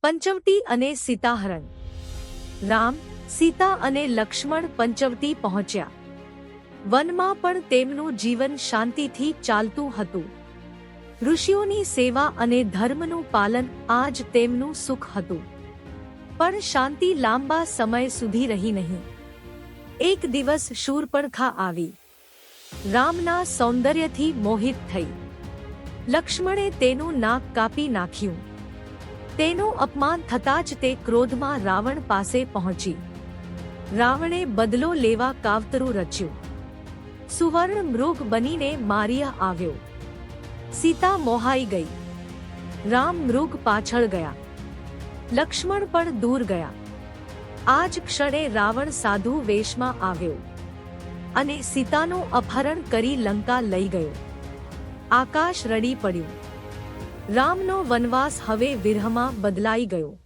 પંચવટી અને સીતાહરણ. રામ, સીતા અને લક્ષ્મણ પંચવટી પહોંચ્યા. વનમાં પણ તેમનું જીવન શાંતિથી ચાલતું હતું. ઋષિઓની સેવા અને ધર્મનું પાલન આ જ તેમનું સુખ હતું. પણ શાંતિ લાંબા સમય સુધી રહી નહીં. એક દિવસ શૂર્પણખા આવી. રામના સૌંદર્યથી મોહિત થઈ. લક્ષ્મણે તેનું નાક કાપી નાખ્યું. તેનું અપમાન થતાં જ તે ક્રોધમાં રાવણ પાસે પહોંચી. રાવણે બદલો લેવા કાવતરું રચ્યું. સુવર્ણ મૃગ બનીને માર્યા આવ્યો. સીતા મોહાઈ ગઈ. રામ મૃગ પાછળ ગયા. લક્ષ્મણ પણ દૂર ગયા. આ જ ક્ષણે રાવણ સાધુ વેશમાં આવ્યો અને સીતાનું અપહરણ કરી લંકા લઈ ગયો. આકાશ રડી પડ્યું. રામનો વનવાસ હવે વિરહમાં બદલાઈ ગયો.